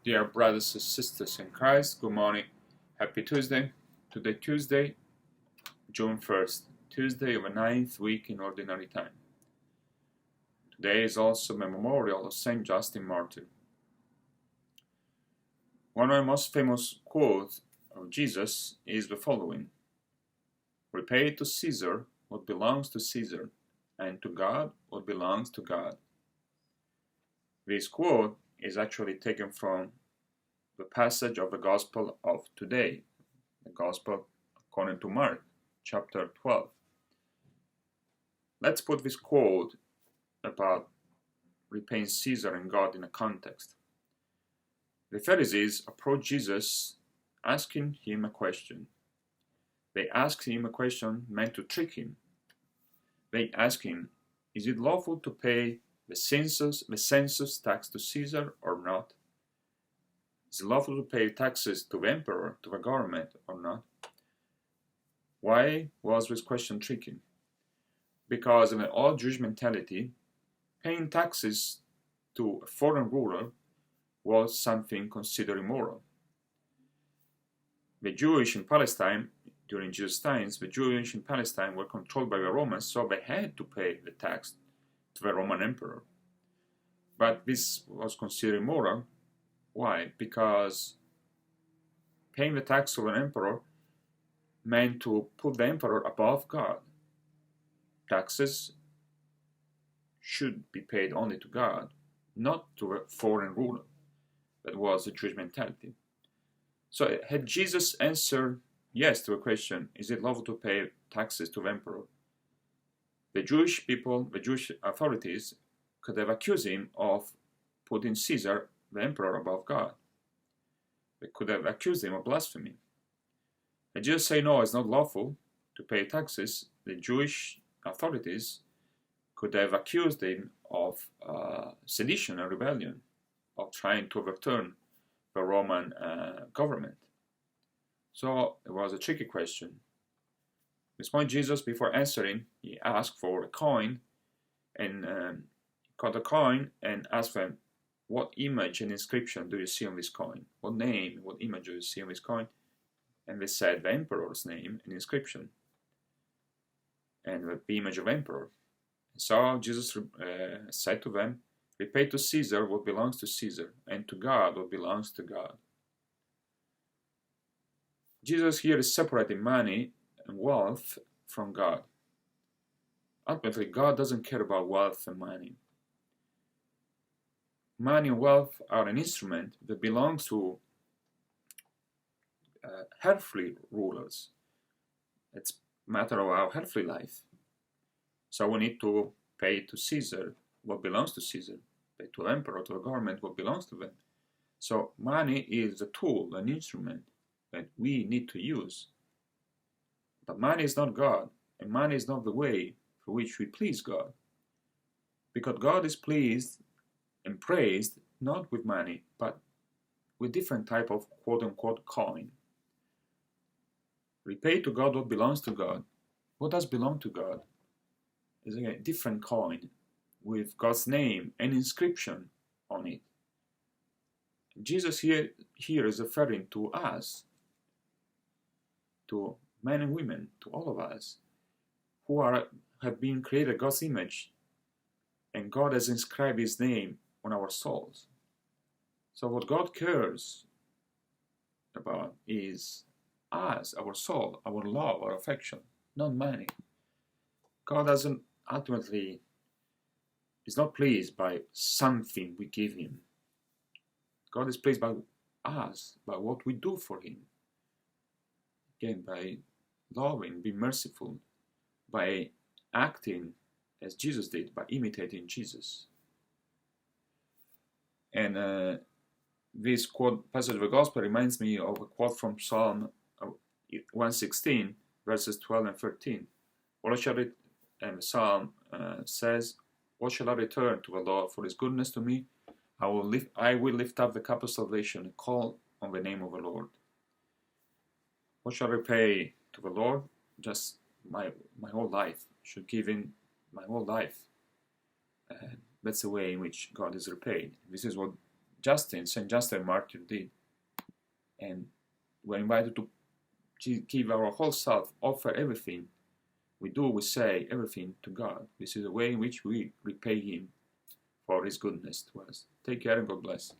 Dear brothers and sisters in Christ, good morning. Happy Tuesday. Today, Tuesday, June 1st, Tuesday of the ninth week in Ordinary Time. Today is also the memorial of Saint Justin Martyr. One of the most famous quotes of Jesus is the following: "Repay to Caesar what belongs to Caesar, and to God what belongs to God." This quote is actually taken from the passage of the Gospel of today, the Gospel according to Mark, chapter 12. Let's put this quote about repaying Caesar and God in a context. The Pharisees approached Jesus asking him a question. They asked him a question meant to trick him. They asked him, "Is it lawful to pay the census tax to Caesar or not? Is it lawful to pay taxes to the emperor, to the government, or not?" Why was this question tricky? Because in an old Jewish mentality, paying taxes to a foreign ruler was something considered immoral. The Jewish in Palestine, during Jesus' times, the Jewish in Palestine were controlled by the Romans, so they had to pay the tax to the Roman emperor. But this was considered immoral. Why? Because paying the tax of an emperor meant to put the emperor above God. Taxes should be paid only to God, not to a foreign ruler. That was the Jewish mentality. So had Jesus answered yes to a question, is it lawful to pay taxes to the emperor, the Jewish people, the Jewish authorities, could have accused him of putting Caesar, the emperor, above God. They could have accused him of blasphemy. Had Jesus said no, it's not lawful to pay taxes, the Jewish authorities could have accused him of sedition and rebellion, of trying to overturn the Roman government. So it was a tricky question. At this point, Jesus, before answering, he asked for a coin, and he got a coin and asked them, "What image and inscription do you see on this coin? What name, what image do you see on this coin?" And they said the emperor's name and inscription, and the image of emperor. So Jesus said to them, "Repay to Caesar what belongs to Caesar, and to God what belongs to God." Jesus here is separating money and wealth from God. Ultimately, God doesn't care about wealth and money. Money and wealth are an instrument that belongs to earthly rulers. It's a matter of our earthly life. So we need to pay to Caesar what belongs to Caesar, pay to the emperor, to the government what belongs to them. So money is a tool, an instrument that we need to use. But money is not God, and money is not the way through which we please God. Because God is pleased and praised not with money, but with different type of quote-unquote coin. Repay to God what belongs to God. What does belong to God? Is a different coin with God's name and inscription on it. Jesus here is referring to us, to men and women, to all of us, who have been created God's image, and God has inscribed His name on our souls. So what God cares about is us, our soul, our love, our affection, not money. God doesn't ultimately is not pleased by something we give Him. God is pleased by us, by what we do for Him. Again, by loving, being merciful, by acting as Jesus did, by imitating Jesus. And this quote, passage of the Gospel, reminds me of a quote from Psalm 116, verses 12 and 13. And the Psalm says, "What shall I return to the Lord for His goodness to me? I will lift up the cup of salvation and call on the name of the Lord." What shall I repay to the Lord? Just my whole life. I should give Him my whole life. That's the way in which God is repaid. This is what Saint Justin Martyr did. And we're invited to give our whole self, offer everything we do, we say everything to God. This is a way in which we repay Him for His goodness to us. Take care and God bless.